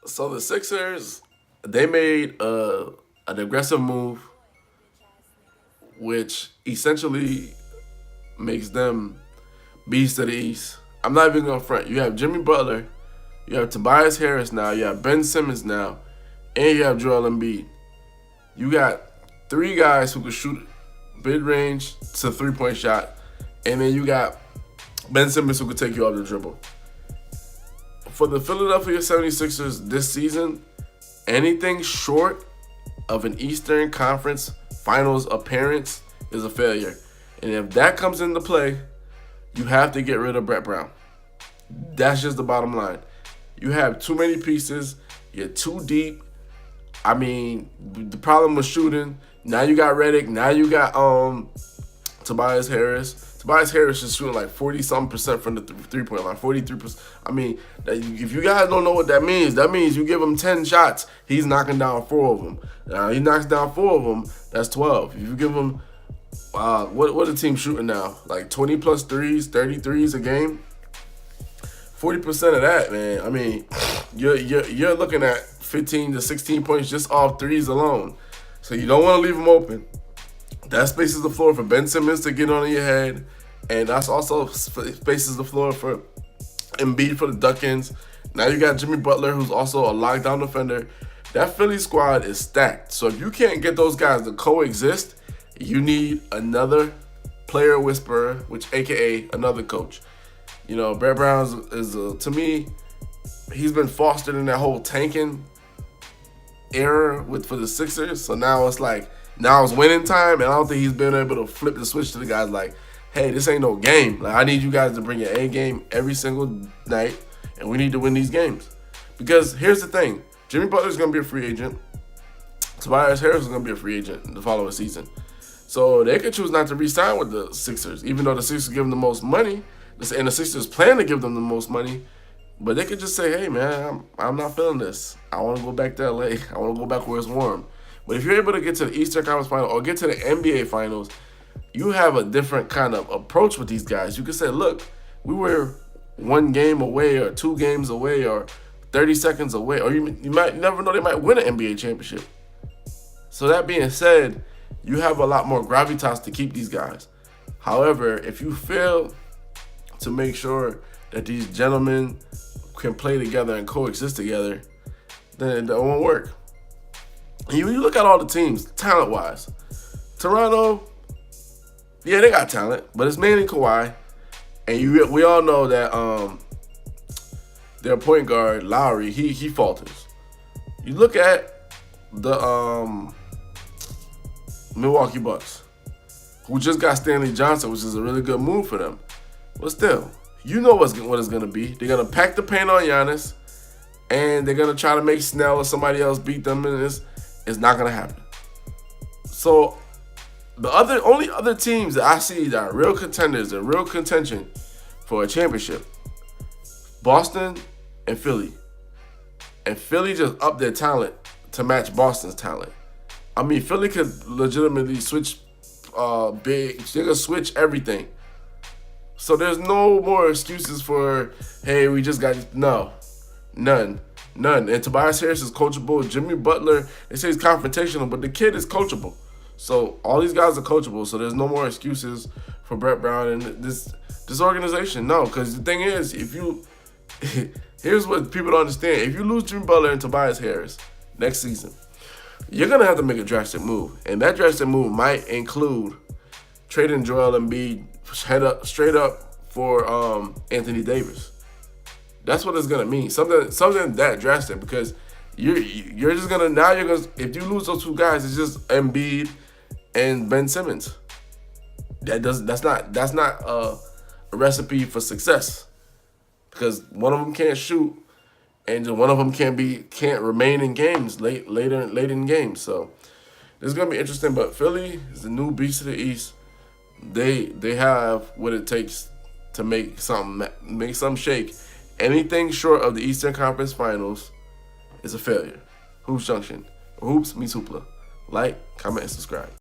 So the Sixers, they made an aggressive move, which essentially makes them beast of the East. I'm not even gonna front. You have Jimmy Butler, you have Tobias Harris now, you have Ben Simmons now, and you have Joel Embiid. You got three guys who can shoot mid range to 3-point shot, and then you got Ben Simmons who can take you off the dribble. For the Philadelphia 76ers this season, anything short of an Eastern Conference Finals appearance is a failure. And if that comes into play, you have to get rid of Brett Brown. That's just the bottom line. You have too many pieces. You're too deep. I mean, the problem was shooting. Now you got Redick. Now you got Tobias Harris. Tobias Harris is shooting like 40-something% from the three-point line, 43%. I mean, if you guys don't know what that means you give him 10 shots, he's knocking down 4 of them. Now, he knocks down 4 of them, that's 12. If you give him, what the team shooting now? Like 20 plus threes, 30 threes a game? 40% of that, man. I mean, you're looking at 15 to 16 points just off threes alone. So you don't want to leave them open. That spaces the floor for Ben Simmons to get on your head, and that's also spaces the floor for Embiid for the duck-ins. Now you got Jimmy Butler, who's also a lockdown defender. That Philly squad is stacked. So if you can't get those guys to coexist, you need another player whisperer, which AKA another coach. You know, Brett Brown is to me, he's been fostered in that whole tanking era for the Sixers. So now it's like, now it's winning time, and I don't think he's been able to flip the switch to the guys like, hey, this ain't no game. Like, I need you guys to bring your A game every single night, and we need to win these games. Because here's the thing. Jimmy Butler's going to be a free agent. Tobias Harris is going to be a free agent the following season. So they could choose not to re-sign with the Sixers, even though the Sixers give them the most money, and the Sixers plan to give them the most money. But they could just say, hey, man, I'm not feeling this. I want to go back to LA. I want to go back where it's warm. But if you're able to get to the Eastern Conference Final or get to the NBA Finals, you have a different kind of approach with these guys. You can say, look, we were 1 game away or 2 games away or 30 seconds away. Or you might never know, they might win an NBA championship. So that being said, you have a lot more gravitas to keep these guys. However, if you fail to make sure that these gentlemen can play together and coexist together, then it won't work. And you look at all the teams, talent-wise. Toronto, yeah, they got talent, but it's mainly Kawhi. And we all know that their point guard, Lowry, he falters. You look at the Milwaukee Bucks, who just got Stanley Johnson, which is a really good move for them. But still, you know what it's going to be. They're going to pack the paint on Giannis, and they're going to try to make Snell or somebody else beat them in this. It's not going to happen. So the only other teams that I see that are real contenders and real contention for a championship, Boston and Philly. And Philly just upped their talent to match Boston's talent. I mean, Philly could legitimately switch big. They could switch everything. So there's no more excuses for, hey, we just got, no, none. And Tobias Harris is coachable. Jimmy Butler, they say he's confrontational, but the kid is coachable. So all these guys are coachable. So there's no more excuses for Brett Brown and this organization. No, because the thing is, here's what people don't understand. If you lose Jimmy Butler and Tobias Harris next season, you're going to have to make a drastic move. And that drastic move might include trading Joel Embiid straight up for Anthony Davis. That's what it's gonna mean. Something that drastic, because you're just gonna if you lose those 2 guys, it's just Embiid and Ben Simmons. That's not a recipe for success, because one of them can't shoot, and one of them can't remain in games late in games. So this is gonna be interesting. But Philly is the new beast of the East. They have what it takes to make something shake. Anything short of the Eastern Conference Finals is a failure. Hoops Junction. Hoops meets hoopla. Like, comment, and subscribe.